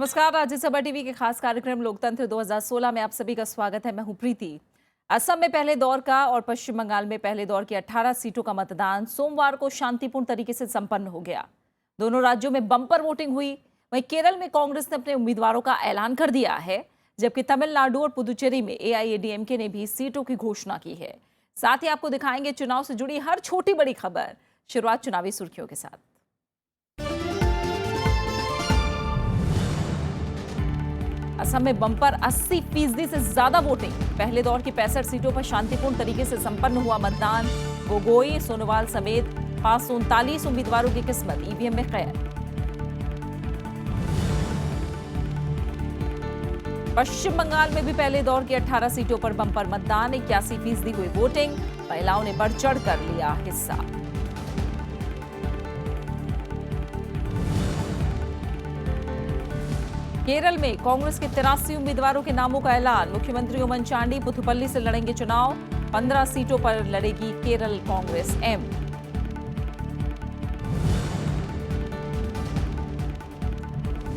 नमस्कार, राज्यसभा टीवी के खास कार्यक्रम लोकतंत्र 2016 में आप सभी का स्वागत है। मैं हूं प्रीति। असम में पहले दौर का और पश्चिम बंगाल में पहले दौर की 18 सीटों का मतदान सोमवार को शांतिपूर्ण तरीके से संपन्न हो गया। दोनों राज्यों में बम्पर वोटिंग हुई। वहीं केरल में कांग्रेस ने अपने उम्मीदवारों का ऐलान कर दिया है, जबकि तमिलनाडु और पुदुचेरी में एआईएडीएमके ने भी सीटों की घोषणा की है। साथ ही आपको दिखाएंगे चुनाव से जुड़ी हर छोटी बड़ी खबर। शुरुआत चुनावी सुर्खियों के साथ। असम में बम्पर 80% से ज्यादा वोटिंग। पहले दौर की 65 सीटों पर शांतिपूर्ण तरीके से संपन्न हुआ मतदान। गोगोई, सोनोवाल समेत 539 उम्मीदवारों की किस्मत ईवीएम में कैद। पश्चिम बंगाल में भी पहले दौर की 18 सीटों पर बम्पर मतदान। 81% हुई वोटिंग। महिलाओं ने बढ़ चढ़ कर लिया हिस्सा। केरल में कांग्रेस के 83 उम्मीदवारों के नामों का ऐलान। मुख्यमंत्री उमन-चांडी पुथुपल्ली से लड़ेंगे चुनाव। 15 सीटों पर लड़ेगी केरल कांग्रेस एम।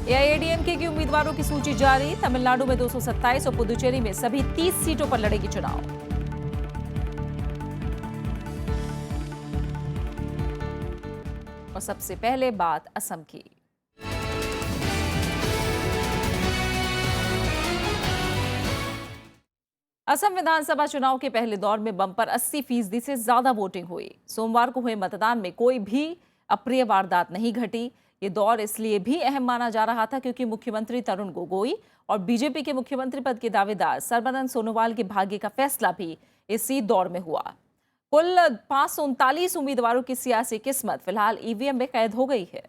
एआईएडीएमके की उम्मीदवारों की सूची जारी। तमिलनाडु में 227 और पुदुचेरी में सभी 30 सीटों पर लड़ेगी चुनाव। और सबसे पहले बात असम की। असम विधानसभा चुनाव के पहले दौर में बम्पर 80% से ज्यादा वोटिंग हुई। सोमवार को हुए मतदान में कोई भी अप्रिय वारदात नहीं घटी। ये दौर इसलिए भी अहम माना जा रहा था क्योंकि मुख्यमंत्री तरुण गोगोई और बीजेपी के मुख्यमंत्री पद के दावेदार सर्बानंद सोनोवाल के भाग्य का फैसला भी इसी दौर में हुआ। कुल 539 उम्मीदवारों की सियासी किस्मत फिलहाल ईवीएम में कैद हो गई है।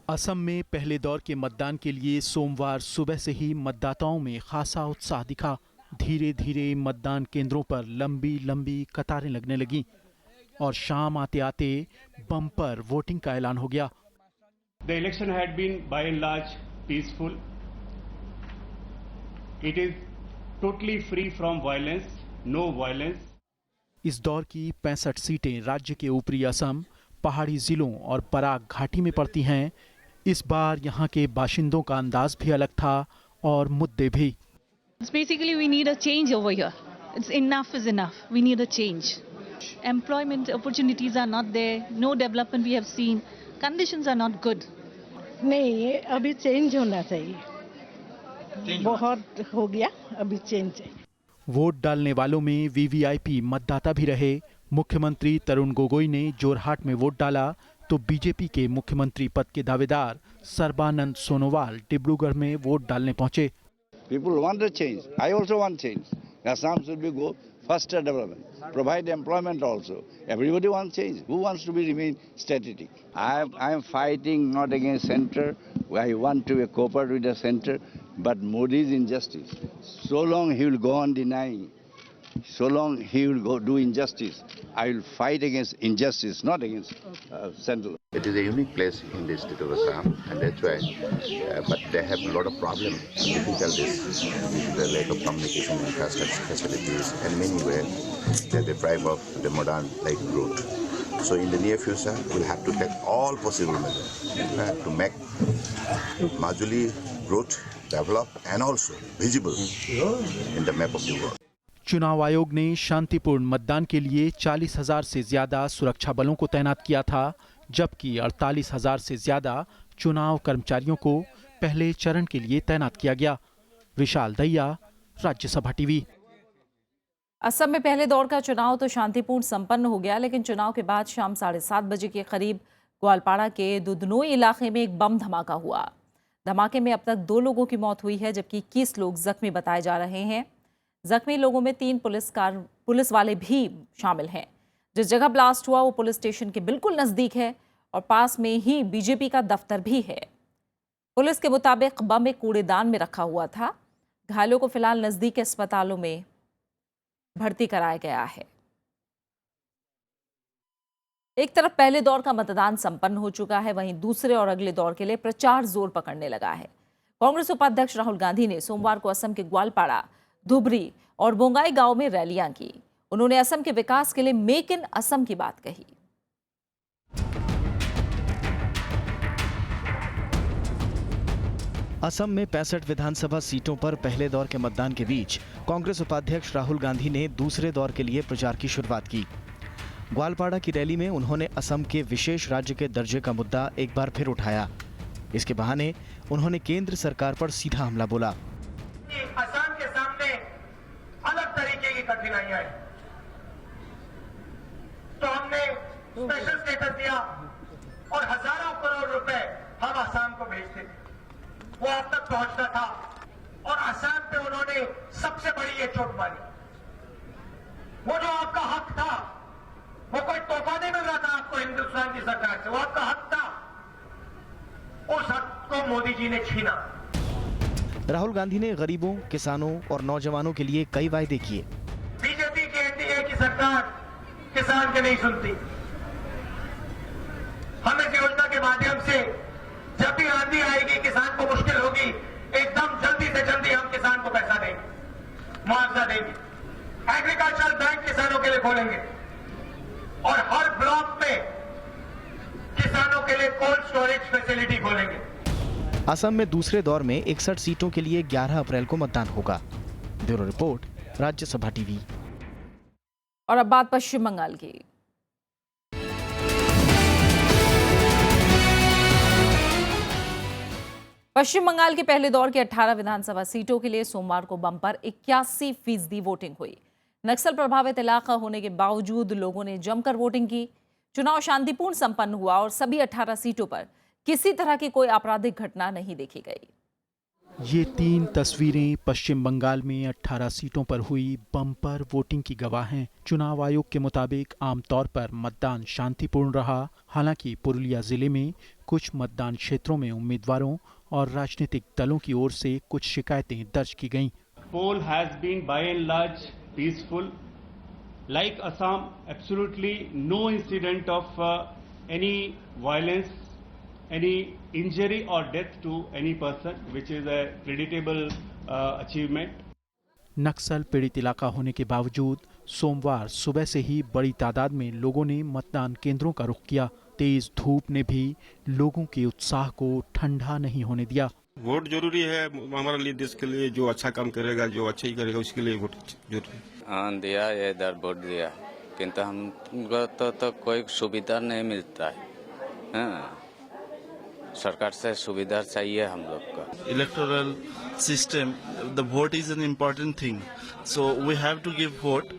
असम में पहले दौर के मतदान के लिए सोमवार सुबह से ही मतदाताओं में खासा उत्साह दिखा। धीरे धीरे मतदान केंद्रों पर लंबी लंबी कतारें लगने लगीं और शाम आते आते बम्पर वोटिंग का ऐलान हो गया। The election had been by and large peaceful. It is totally free from violence, no violence. इस दौर की 65 सीटें राज्य के ऊपरी असम, पहाड़ी जिलों और बराक घाटी में पड़ती हैं। इस बार यहाँ के बाशिंदों का अंदाज भी अलग था और मुद्दे भी। Basically, we need a change over here. It's enough is enough. We need a change. Employment opportunities are not there. No development we have seen. Conditions are not good. नहीं, अभी चेंज होना चाहिए। बहुत हो गया, अभी चेंज चाहिए। Vote डालने वालों में वीवीआईपी मतदाता भी रहे। मुख्यमंत्री तरुण गोगोई ने जोरहाट में वोट डाला तो बीजेपी के मुख्यमंत्री पद के दावेदार सर्बानंद सोनोवाल डिब्रूगढ़ में वोट डालने पहुंचे। People want a change. I also want change. Assam should be go faster development. Provide employment also. Everybody wants change. Who wants to be remain static? I am fighting not against center. I want to cooperate with the center. But Modi's injustice. So long he will go on denying. So long he will go do injustice. I will fight against injustice, not against central. It is a unique place in the state of Assam, and that's why. But they have a lot of problems, difficulties, the lack of communication, infrastructure facilities, and many where they're deprived of the modern like growth. So in the near future, we'll have to take all possible measures to make Majuli growth, develop, and also visible in the map of the world. चुनाव आयोग ने शांतिपूर्ण मतदान के लिए 40,000 से ज्यादा सुरक्षा बलों को तैनात किया था, जबकि 48,000 से ज्यादा चुनाव कर्मचारियों को पहले चरण के लिए तैनात किया गया। विशाल दहिया, राज्यसभा टीवी। असम में पहले दौर का चुनाव तो शांतिपूर्ण संपन्न हो गया, लेकिन चुनाव के बाद शाम 7:30 बजे के करीब ग्वालपाड़ा के दुधनोई इलाके में एक बम धमाका हुआ। धमाके में अब तक 2 लोगों की मौत हुई है, जबकि 21 लोग जख्मी बताए जा रहे हैं। जख्मी लोगों में 3 पुलिस वाले भी शामिल हैं। जिस जगह ब्लास्ट हुआ वो पुलिस स्टेशन के बिल्कुल नजदीक है और पास में ही बीजेपी का दफ्तर भी है। पुलिस के मुताबिक बम एक कूड़ेदान में रखा हुआ था। घायलों को फिलहाल नजदीक के अस्पतालों में भर्ती कराया गया है। एक तरफ पहले दौर का मतदान संपन्न हो चुका है, वहीं दूसरे और अगले दौर के लिए प्रचार जोर पकड़ने लगा है। कांग्रेस उपाध्यक्ष राहुल गांधी ने सोमवार को असम के ग्वालपाड़ा, धुबरी और बोंगाई गांव में रैलियां की। उन्होंने असम के विकास के लिए मेक इन असम की बात कही। असम में 65 विधानसभा सीटों पर पहले दौर के मतदान के बीच कांग्रेस उपाध्यक्ष राहुल गांधी ने दूसरे दौर के लिए प्रचार की शुरुआत की। ग्वालपाड़ा की रैली में उन्होंने असम के विशेष राज्य के दर्जे का मुद्दा एक बार फिर उठाया। इसके बहाने उन्होंने केंद्र सरकार पर सीधा हमला बोला। असम के सामने अलग तरीके की कठिनाइयां हैं, तो हमने स्पेशल स्टेटस दिया और हजारों करोड़ रुपए हम असम को भेजते थे, वो अब तक पहुंचना था और असम पे उन्होंने सबसे बड़ी ये चोट मारी। वो जो आपका हक था, वो कोई तोहफा नहीं मिल रहा था आपको हिंदुस्तान की सरकार से, वो आपका हक था, उस हक को मोदी जी ने छीना। राहुल गांधी ने गरीबों, किसानों और नौजवानों के लिए कई वायदे किए। बीजेपी की एनडीए की सरकार किसान के नहीं सुनती। हम इस योजना के माध्यम से जब भी आंधी आएगी, किसान को मुश्किल होगी, एकदम जल्दी से जल्दी हम किसान को पैसा देंगे, मुआवजा देंगे। एग्रीकल्चरल बैंक किसानों के लिए खोलेंगे और हर ब्लॉक में किसानों के लिए कोल्ड स्टोरेज फैसिलिटी खोलेंगे। असम में दूसरे दौर में 61 सीटों के लिए 11 अप्रैल को मतदान होगा। Bureau report, Rajya Sabha TV. और अब बात पश्चिम बंगाल की। पश्चिम बंगाल के पहले दौर के 18 विधानसभा सीटों के लिए सोमवार को बम्पर 81% वोटिंग हुई। नक्सल प्रभावित इलाका होने के बावजूद लोगों ने जमकर वोटिंग की। चुनाव शांतिपूर्ण संपन्न हुआ और सभी 18 सीटों पर किसी तरह की कोई आपराधिक घटना नहीं देखी गई। ये 3 तस्वीरें पश्चिम बंगाल में 18 सीटों पर हुई बम्पर वोटिंग की गवाह हैं। चुनाव आयोग के मुताबिक आमतौर पर मतदान शांतिपूर्ण रहा। हालांकि पुरुलिया जिले में कुछ मतदान क्षेत्रों में उम्मीदवारों और राजनीतिक दलों की ओर से कुछ शिकायतें दर्ज की गईं। Poll has been by and large peaceful. Like Assam, absolutely no incident of any violence, any injury or death to any person, which is a creditable achievement. नक्सल पीड़ित इलाका होने के बावजूद सोमवार सुबह से ही बड़ी तादाद में लोगों ने मतदान केंद्रों का रुख किया। तेज धूप ने भी लोगों के उत्साह को ठंडा नहीं होने दिया। वोट जरूरी है हमारे लिए, देश के लिए। जो अच्छा काम करेगा, जो अच्छा ही करेगा, उसके लिए वोट जरूरी है। हाँ दिया, इधर वोट दिया, किंतु हमको तो कोई सुविधा नहीं मिलता है। हाँ, सरकार से सुविधा चाहिए हम लोग का। Electoral system, the vote is an important thing, so we have to give vote.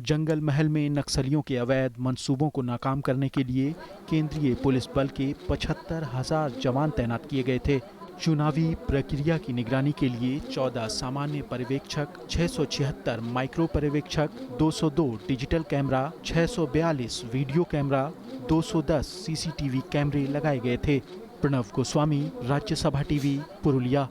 Jangal Mahal में नक्सलियों के अवैध मंसूबों को नाकाम करने के लिए केंद्रीय पुलिस बल के 75,000 जवान तैनात किए गए थे। चुनावी प्रक्रिया की निगरानी के लिए 14 सामान्य पर्यवेक्षक, 676 माइक्रो पर्यवेक्षक, 202 digital camera, 642 video camera, 210 CCTV कैमरे लगाए गए थे। प्रणव गोस्वामी, राज्यसभा टीवी, पुरुलिया।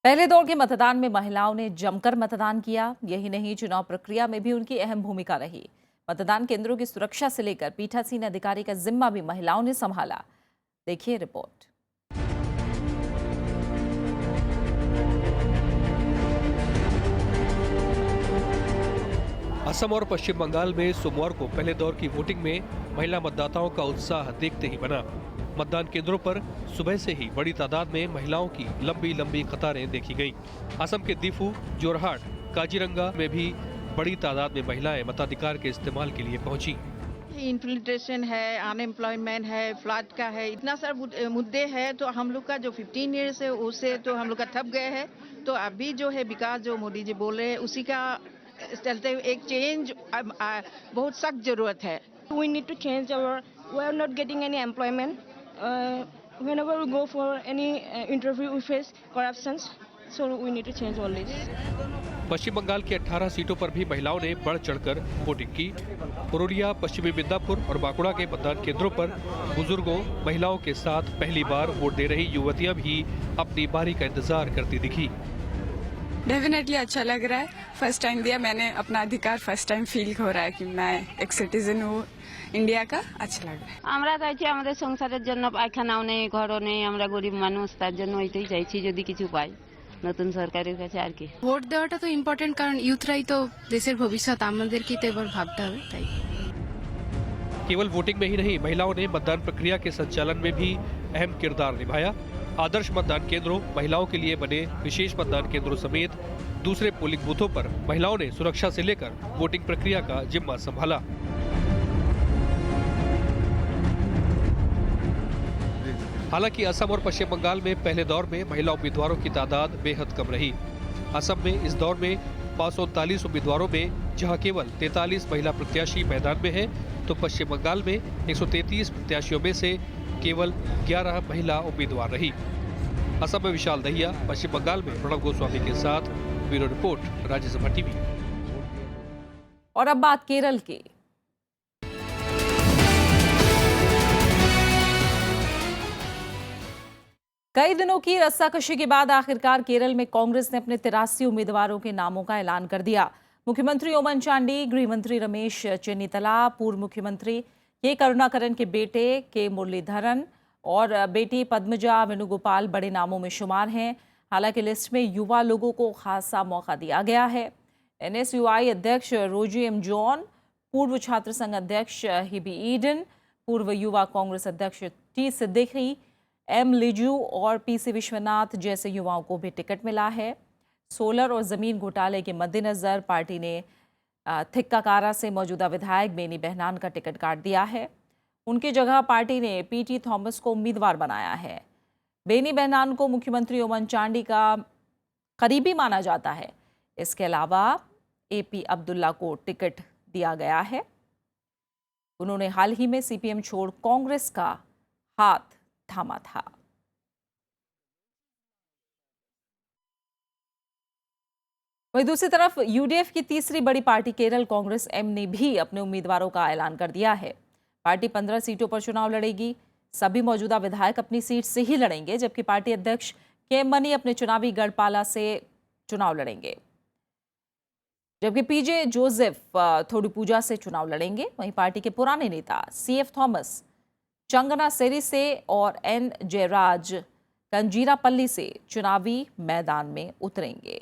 पहले दौर के मतदान में महिलाओं ने जमकर मतदान किया। यही नहीं, चुनाव प्रक्रिया में भी उनकी अहम भूमिका रही। मतदान केंद्रों की सुरक्षा से लेकर पीठासीन अधिकारी का जिम्मा भी महिलाओं ने संभाला। देखिए रिपोर्ट। असम और पश्चिम बंगाल में सोमवार को पहले दौर की वोटिंग में महिला मतदाताओं का उत्साह देखते ही बना। मतदान केंद्रों पर सुबह से ही बड़ी तादाद में महिलाओं की लंबी लंबी कतारें देखी गईं। असम के दीफू, जोरहाट, काजीरंगा में भी बड़ी तादाद में महिलाएं मताधिकार के इस्तेमाल के लिए पहुंची। इन्फ्लेशन है, अनएम्प्लॉयमेंट है, फ्लड का है, इतना सारा मुद्दे हैं, तो हम लोग का जो 15 ईयर्स है उससे तो हम लोग का थप गए हैं। तो अभी जो है विकास जो मोदी जी बोल रहे हैं उसी का चलते हुए एक चेंज बहुत सख्त जरूरत है। We need to change our, we are not getting any employment. Whenever we go for any interview we face corruptions, so we need to change all this. पश्चिम बंगाल की 18 सीटों पर भी महिलाओं ने बढ़ चढ़कर वोटिंग की। पुरुलिया, पश्चिमी मिदनापुर और बांकुड़ा के मतदान केंद्रों पर बुजुर्गों, महिलाओं के साथ पहली बार वोट दे रही युवतियां भी अपनी बारी का इंतजार करती दिखी। डेफिनेटली अच्छा लग रहा है। फर्स्ट टाइम दिया मैंने, अपना अधिकार फर्स्ट टाइम फील हो रहा है कि मैं एक सिटीजन हूँ इंडिया का। अच्छा लग रहा है। আমরা চাইছি আমাদের সংসারের জন্য পায়খানাও নেই, ঘরও নেই, আমরা গরিব মানুষ, তার জন্য ওইটাই চাইছি যদি কিছু পাই নতুন সরকারের কাছে আর কি। ভোট দেওয়াটা তো ইম্পর্টেন্ট, কারণ ইউথরাই তো দেশের ভবিষ্যৎ, আমাদেরকেই তো এবার ভাবতে হবে। তাই केवल वोटिंग में ही नहीं, महिलाओं ने मतदान प्रक्रिया के संचालन में भी अहम किरदार निभाया। आदर्श मतदान केंद्रों, महिलाओं के लिए बने विशेष मतदान केंद्रों समेत दूसरे पोलिंग बूथों पर महिलाओं ने सुरक्षा से लेकर वोटिंग प्रक्रिया का जिम्मा संभाला। हालांकि असम और पश्चिम बंगाल में पहले दौर में महिला उम्मीदवारों की तादाद बेहद कम रही। असम में इस दौर में 539 उम्मीदवारों में जहां केवल 43 महिला प्रत्याशी मैदान में हैं, तो पश्चिम बंगाल में 133 प्रत्याशियों में से केवल 11 महिला उम्मीदवार रही। असम में विशाल दहिया, पश्चिम बंगाल में प्रणव गोस्वामी के साथ ब्यूरो रिपोर्ट, राज्यसभा टीवी। और अब बात केरल की। कई दिनों की रस्साकशी के बाद आखिरकार केरल में कांग्रेस ने अपने 83 उम्मीदवारों के नामों का ऐलान कर दिया। मुख्यमंत्री ओमन चांडी, गृह मंत्री रमेश चेन्नितला, पूर्व मुख्यमंत्री के करुणाकरन के बेटे के मुरलीधरन और बेटी पद्मजा वेणुगोपाल बड़े नामों में शुमार हैं। हालांकि लिस्ट में युवा लोगों को खासा मौका दिया गया है। NSUI अध्यक्ष रोजी एम जॉन, पूर्व छात्र संघ अध्यक्ष हिबी ईडन, पूर्व युवा कांग्रेस अध्यक्ष टी सिद्दीकी, एम लिजू और PC विश्वनाथ जैसे युवाओं को भी टिकट मिला है। सोलर और जमीन घोटाले के मद्देनजर पार्टी ने थिक्काकारा से मौजूदा विधायक बेनी बेहनान का टिकट काट दिया है। उनकी जगह पार्टी ने PT थॉमस को उम्मीदवार बनाया है। बेनी बेहनान को मुख्यमंत्री ओमन चांडी का करीबी माना जाता है। इसके अलावा AP अब्दुल्ला को टिकट दिया गया है। उन्होंने हाल ही में CPM छोड़ कांग्रेस का हाथ थामा था। वहीं दूसरी तरफ UDF की तीसरी बड़ी पार्टी केरल कांग्रेस M ने भी अपने उम्मीदवारों का ऐलान कर दिया है। पार्टी 15 सीटों पर चुनाव लड़ेगी। सभी मौजूदा विधायक अपनी सीट से ही लड़ेंगे, जबकि पार्टी अध्यक्ष KM मनी अपने चुनावी गढ़पाला से चुनाव लड़ेंगे, जबकि PJ जोसेफ थोडुपुझा से चुनाव लड़ेंगे। वहीं पार्टी के पुराने नेता CF थॉमस चंगना सेरी से और N जयराज कंजीरापल्ली से चुनावी मैदान में उतरेंगे।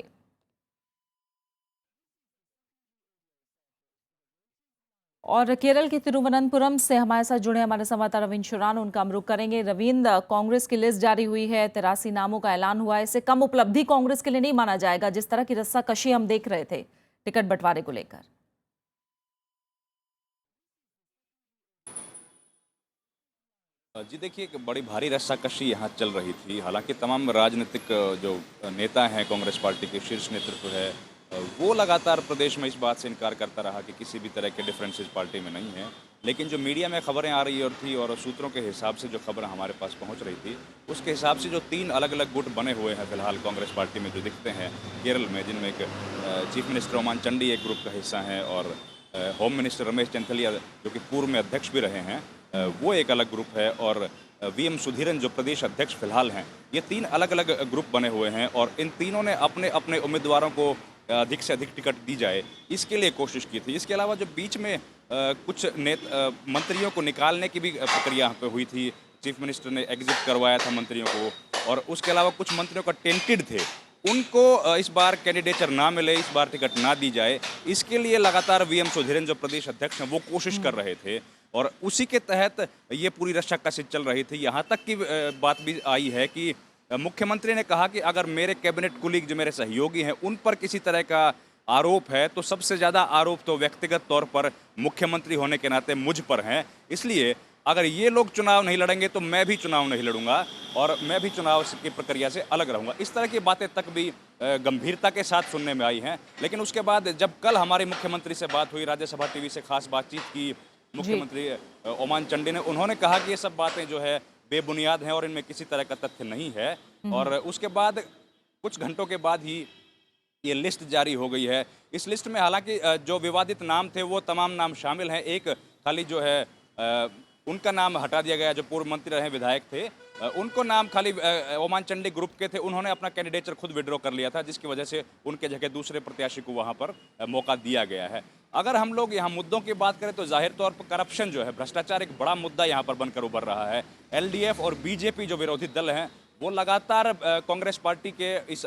और केरल के तिरुवनंतपुरम से हमारे साथ जुड़े हमारे संवाददाता रविंद्र शुरान, उनका हम रुख करेंगे। रविंद्र, कांग्रेस की लिस्ट जारी हुई है, 83 नामों का ऐलान हुआ है। इसे कम उपलब्धि कांग्रेस के लिए नहीं माना जाएगा, जिस तरह की रस्साकशी हम देख रहे थे टिकट बंटवारे को लेकर। जी देखिए, एक बड़ी भारी रस्साकशी यहाँ चल रही थी। हालांकि तमाम राजनीतिक जो नेता हैं, कांग्रेस पार्टी के शीर्ष नेतृत्व है, वो लगातार प्रदेश में इस बात से इनकार करता रहा कि किसी भी तरह के डिफरेंसेस पार्टी में नहीं है। लेकिन जो मीडिया में खबरें आ रही थी और सूत्रों के हिसाब से जो खबर हमारे पास पहुंच रही थी, उसके हिसाब से जो 3 अलग अलग गुट बने हुए हैं फिलहाल कांग्रेस पार्टी में जो दिखते हैं केरल में, जिनमें एक चीफ मिनिस्टर ओमान चांडी एक ग्रुप का हिस्सा है और होम मिनिस्टर रमेश चेन्नितला जो कि पूर्व में अध्यक्ष भी रहे हैं, वो एक अलग ग्रुप है, और VM सुधीरन जो प्रदेश अध्यक्ष फिलहाल हैं। ये 3 अलग अलग ग्रुप बने हुए हैं और इन तीनों ने अपने अपने उम्मीदवारों को अधिक से अधिक टिकट दी जाए, इसके लिए कोशिश की थी। इसके अलावा जो बीच में कुछ मंत्रियों को निकालने की भी प्रक्रिया यहाँ पे हुई थी। चीफ मिनिस्टर ने एग्जिट करवाया था मंत्रियों को, और उसके अलावा कुछ मंत्रियों का टेंटेड थे, उनको इस बार कैंडिडेचर ना मिले, इस बार टिकट ना दी जाए, इसके लिए लगातार VM सुधीरन जो प्रदेश अध्यक्ष हैं वो कोशिश कर रहे थे, और उसी के तहत ये पूरी रस्साकशी चल रही थी। यहाँ तक की बात भी आई है कि मुख्यमंत्री ने कहा कि अगर मेरे कैबिनेट कुलीग जो मेरे सहयोगी हैं उन पर किसी तरह का आरोप है तो सबसे ज़्यादा आरोप तो व्यक्तिगत तौर पर मुख्यमंत्री होने के नाते मुझ पर हैं, इसलिए अगर ये लोग चुनाव नहीं लड़ेंगे तो मैं भी चुनाव नहीं लड़ूंगा और मैं भी चुनाव की प्रक्रिया से अलग रहूंगा। इस तरह की बातें तक भी गंभीरता के साथ सुनने में आई हैं। लेकिन उसके बाद जब कल हमारे मुख्यमंत्री से बात हुई, राज्यसभा टीवी से खास बातचीत की मुख्यमंत्री ओमान चांडी ने, उन्होंने कहा कि ये सब बातें जो है बेबुनियाद हैं और इनमें किसी तरह का तथ्य नहीं है। और उसके बाद कुछ घंटों के बाद ही ये लिस्ट जारी हो गई है। इस लिस्ट में हालांकि जो विवादित नाम थे वो तमाम नाम शामिल हैं। एक खाली जो है उनका नाम हटा दिया गया, जो पूर्व मंत्री रहे विधायक थे, उनको नाम खाली ओमान चांडी ग्रुप के थे, उन्होंने अपना कैंडिडेचर खुद विड्रॉ कर लिया था, जिसकी वजह से उनके जगह दूसरे प्रत्याशी को वहां पर मौका दिया गया है। अगर हम लोग यहाँ मुद्दों की बात करें तो जाहिर तौर पर करप्शन जो है, भ्रष्टाचार एक बड़ा मुद्दा यहाँ पर बनकर उभर रहा है। LDF और BJP जो विरोधी दल हैं वो लगातार कांग्रेस पार्टी के इस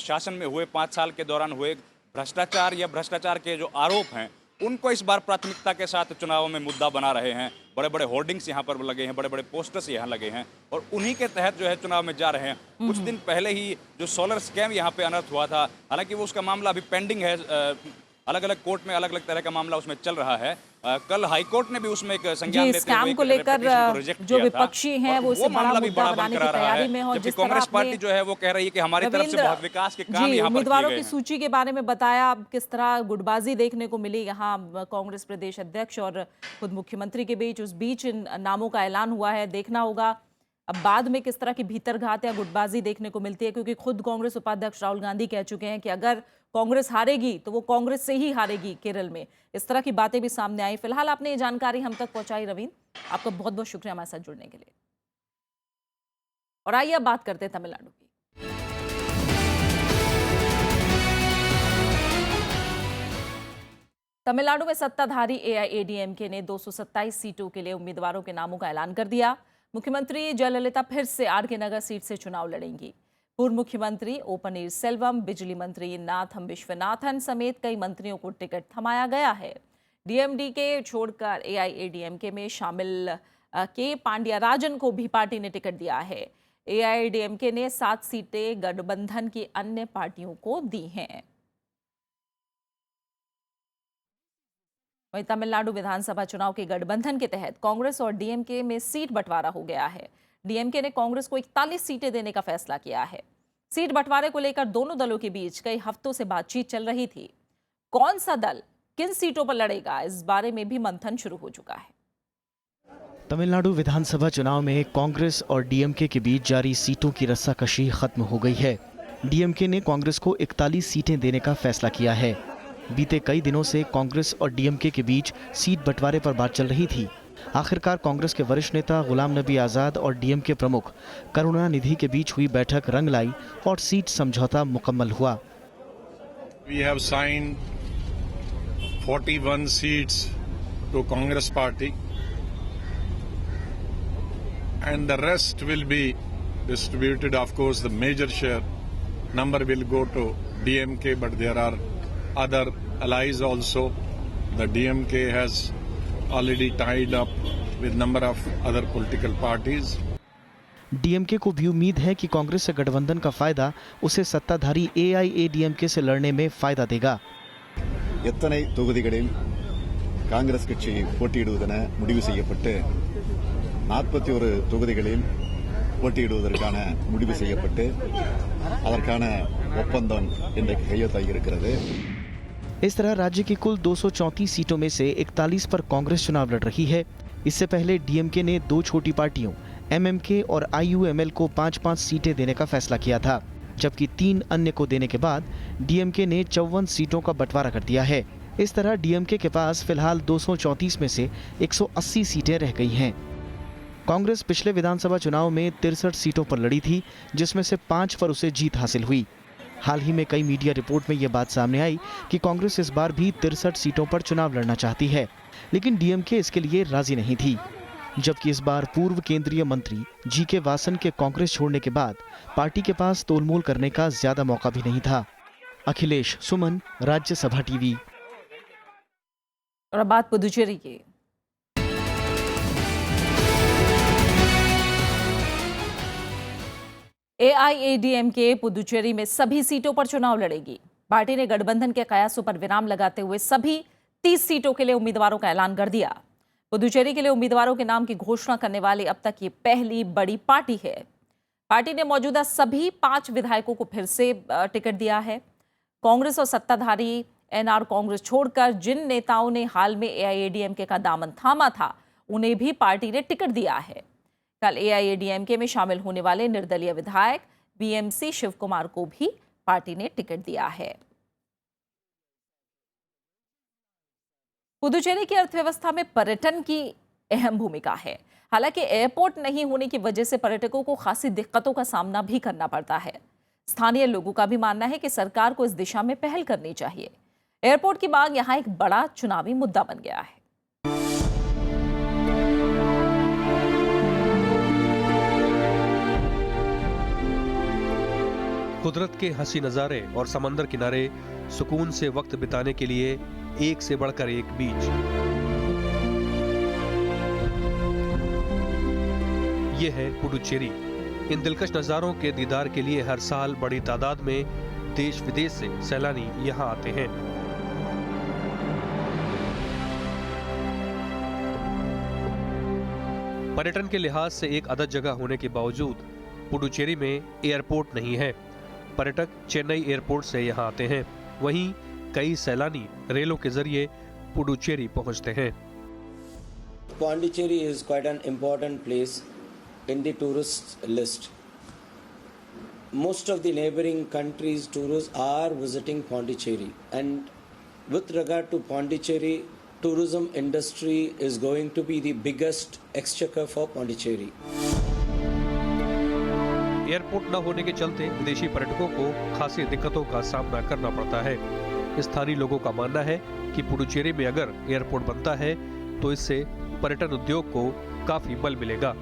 शासन में हुए 5 साल के दौरान हुए भ्रष्टाचार या भ्रष्टाचार के जो आरोप हैं उनको इस बार प्राथमिकता के साथ चुनावों में मुद्दा बना रहे हैं। बड़े बड़े होर्डिंग्स यहाँ पर लगे हैं, बड़े बड़े पोस्टर्स यहाँ लगे हैं और उन्हीं के तहत जो है चुनाव में जा रहे हैं। कुछ दिन पहले ही जो सोलर स्कैम यहाँ पे अनर्थ हुआ था, हालांकि वो उसका मामला अभी पेंडिंग है, अलग अलग कोर्ट में अलग अलग तरह का मामला उसमें चल रहा है। कल हाई कोर्ट ने भी उसमें एक संज्ञान लेते हुए स्कैम को लेकर जो विपक्षी हैं वो इसे बड़ा मुद्दा बनाने की तैयारी में है। जबकि कांग्रेस पार्टी जो है वो कह रही है कि हमारी तरफ से बहुत विकास के काम यहाँ पर किए गए हैं। उम्मीदवारों की सूची के बारे में बताया, किस तरह गुटबाजी देखने को मिली यहाँ कांग्रेस प्रदेश अध्यक्ष और खुद मुख्यमंत्री के बीच। उस बीच इन नामों का ऐलान हुआ है, देखना होगा अब बाद में किस तरह की भीतरघात या गुटबाजी देखने को मिलती है, क्योंकि खुद कांग्रेस उपाध्यक्ष राहुल गांधी कह चुके हैं कि अगर कांग्रेस हारेगी तो वो कांग्रेस से ही हारेगी केरल में। इस तरह की बातें भी सामने आई। फिलहाल आपने ये जानकारी हम तक पहुंचाई रवींद्र, आपका बहुत बहुत शुक्रिया हमारे साथ जुड़ने के लिए। और आइए अब बात करते हैं तमिलनाडु की। तमिलनाडु में सत्ताधारी एआईएडीएमके ने 227 सीटों के लिए उम्मीदवारों के नामों का ऐलान कर दिया। मुख्यमंत्री जयललिता फिर से आरके नगर सीट से चुनाव लड़ेंगी। पूर्व मुख्यमंत्री ओ पनीरसेल्वम, बिजली मंत्री नाथम विश्वनाथन समेत कई मंत्रियों को टिकट थमाया गया है। डीएमडीके छोड़कर एआईएडीएमके में शामिल के पांड्याराजन को भी पार्टी ने टिकट दिया है। एआईएडीएमके ने 7 सीटें गठबंधन की अन्य पार्टियों को दी हैं। वहीं तमिलनाडु विधानसभा चुनाव के गठबंधन के तहत कांग्रेस और डीएमके में सीट बंटवारा हो गया है। डीएमके ने कांग्रेस को 41 सीटें देने का फैसला किया है। सीट बंटवारे को लेकर दोनों दलों के बीच कई हफ्तों से बातचीत चल रही थी। कौन सा दल किन सीटों पर लड़ेगा, इस बारे में भी मंथन शुरू हो चुका है। तमिलनाडु विधानसभा चुनाव में कांग्रेस और डीएमके के बीच जारी सीटों की रस्साकशी खत्म हो गई है। डीएमके ने कांग्रेस को 41 सीटें देने का फैसला किया है। बीते कई दिनों से कांग्रेस और डीएमके के बीच सीट बंटवारे पर बात चल रही थी। आखिरकार कांग्रेस के वरिष्ठ नेता गुलाम नबी आजाद और डीएमके प्रमुख करुणानिधि के बीच हुई बैठक रंग लाई और सीट समझौता मुकम्मल हुआ। We have signed 41 seats to Congress party and the rest will be distributed. Of course, the major share number will go to DMK, but there are other allies also. The DMK has already tied up with number of other political parties. DMK को भी उम्मीद है कि कांग्रेस से गठबंधन का फायदा उसे सत्ताधारी एआईएडीएमके से लड़ने में फायदा देगा। எத்தனை தொகுதிகளில் காங்கிரஸ் கட்சி போட்டியிடுவதென முடிவு செய்யப்பட்டு 41 தொகுதிகளில் போட்டியிடுவதற்கான முடிவு செய்யப்பட்டு அதற்கான ஒப்பந்தம் இன்றைக்கு கையெழுத்தாகி இருக்கிறது। इस तरह राज्य की कुल 234 सीटों में से 41 पर कांग्रेस चुनाव लड़ रही है। इससे पहले डीएमके ने 2 छोटी पार्टियों एमएमके और आईयूएमएल को 5-5 सीटें देने का फैसला किया था, जबकि 3 अन्य को देने के बाद डीएमके ने 54 सीटों का बंटवारा कर दिया है। इस तरह डीएमके के पास फिलहाल 234 में से 180 सीटें रह गई हैं। कांग्रेस पिछले विधानसभा चुनाव में 63 सीटों पर लड़ी थी, जिसमें से 5 पर उसे जीत हासिल हुई। हाल ही में कई मीडिया रिपोर्ट में यह बात सामने आई कि कांग्रेस इस बार भी 63 सीटों पर चुनाव लड़ना चाहती है, लेकिन डीएमके इसके लिए राजी नहीं थी। जबकि इस बार पूर्व केंद्रीय मंत्री जीके वासन के कांग्रेस छोड़ने के बाद पार्टी के पास तोलमोल करने का ज्यादा मौका भी नहीं था। अखिलेश सुमन, राज्यसभा टीवी। और अब बात पुदुचेरी की। एआईएडीएमके पुदुचेरी में सभी सीटों पर चुनाव लड़ेगी। पार्टी ने गठबंधन के कयासों पर विराम लगाते हुए सभी 30 सीटों के लिए उम्मीदवारों का ऐलान कर दिया। पुदुचेरी के लिए उम्मीदवारों के नाम की घोषणा करने वाली अब तक ये पहली बड़ी पार्टी है। पार्टी ने मौजूदा सभी 5 विधायकों को फिर से टिकट दिया है। कांग्रेस और सत्ताधारी एनआर कांग्रेस छोड़कर जिन नेताओं ने हाल में एआईएडीएमके का दामन थामा था, उन्हें भी पार्टी ने टिकट दिया है। कल एआईएडीएमके में शामिल होने वाले निर्दलीय विधायक बीएमसी शिव कुमार को भी पार्टी ने टिकट दिया है। पुदुचेरी की अर्थव्यवस्था में पर्यटन की अहम भूमिका है। हालांकि एयरपोर्ट नहीं होने की वजह से पर्यटकों को खासी दिक्कतों का सामना भी करना पड़ता है। स्थानीय लोगों का भी मानना है कि सरकार को इस दिशा में पहल करनी चाहिए। एयरपोर्ट की मांग यहाँ एक बड़ा चुनावी मुद्दा बन गया है। कुदरत के हंसी नज़ारे और समंदर किनारे सुकून से वक्त बिताने के लिए एक से बढ़कर एक बीच। ये है पुडुचेरी। इन दिलकश नज़ारों के दीदार के लिए हर साल बड़ी तादाद में देश विदेश से सैलानी यहाँ आते हैं। पर्यटन के लिहाज से एक अदद जगह होने के बावजूद पुडुचेरी में एयरपोर्ट नहीं है। पर्यटक चेन्नई एयरपोर्ट से यहाँ आते हैं, वहीं कई सैलानी रेलों के जरिए पुडुचेरी पहुँचते हैं। Pondicherry is quite an important place in the tourist list. Most of the neighboring countries' tourists are visiting Pondicherry, and with regard to Pondicherry, tourism industry is going to be the biggest exchequer for Pondicherry. Airport न होने के चलते विदेशी पर्यटकों को खासी दिक्कतों का सामना करना पड़ता है। स्थानीय लोगों का मानना है कि पुडुचेरी में अगर एयरपोर्ट बनता है तो इससे पर्यटन उद्योग को काफी बल मिलेगा।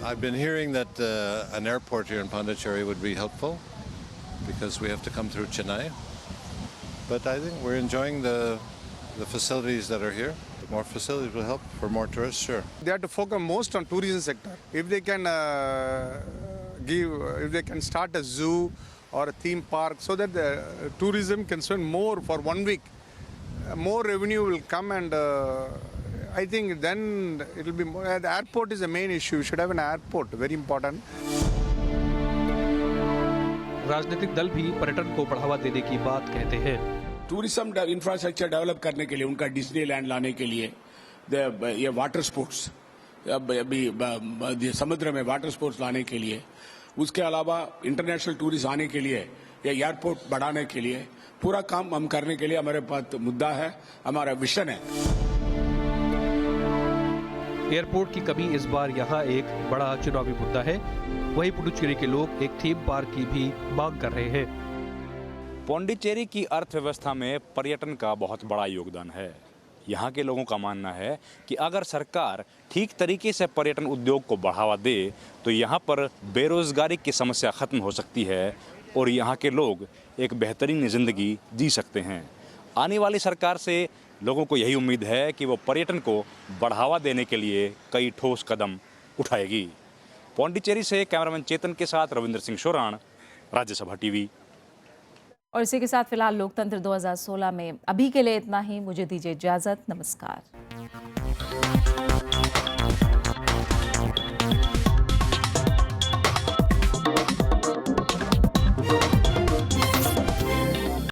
I've been hearing that an airport here in Pondicherry would be helpful because we have to come through Chennai. But I think we're enjoying the facilities that are here. More facilities will help for more tourists, sure. They have to focus most on tourism sector. If they can start a zoo or a theme park so that the tourism can spend more for 1 week, more revenue will come, and I think then it will be more. The airport is the main issue. We should have an airport, very important. राजनीतिक दल भी पर्यटन को बढ़ावा देने की बात कहते हैं। टूरिज्म इंफ्रास्ट्रक्चर डेवलप करने के लिए, उनका डिज्नीलैंड लाने के लिए, ये वाटर स्पोर्ट्स, समुद्र में वाटर स्पोर्ट्स लाने के लिए, उसके अलावा इंटरनेशनल टूरिस्ट आने के लिए या एयरपोर्ट बढ़ाने के लिए पूरा काम हम करने के लिए हमारे पास मुद्दा है, हमारा विजन है। एयरपोर्ट की कमी इस बार यहाँ एक बड़ा चुनावी मुद्दा है। वहीं पुडुचेरी के लोग एक थीम पार्क की भी मांग कर रहे हैं। पौंडीचेरी की अर्थव्यवस्था में पर्यटन का बहुत बड़ा योगदान है। यहाँ के लोगों का मानना है कि अगर सरकार ठीक तरीके से पर्यटन उद्योग को बढ़ावा दे तो यहाँ पर बेरोजगारी की समस्या खत्म हो सकती है और यहाँ के लोग एक बेहतरीन जिंदगी जी सकते हैं। आने वाली सरकार से लोगों को यही उम्मीद है कि वो पर्यटन को बढ़ावा देने के लिए कई ठोस कदम उठाएगी। पौंडीचेरी से कैमरामैन चेतन के साथ रविंद्र सिंह शोराण, राज्यसभा टीवी। और इसी के साथ फिलहाल लोकतंत्र 2016 में अभी के लिए इतना ही। मुझे दीजिए इजाजत। नमस्कार।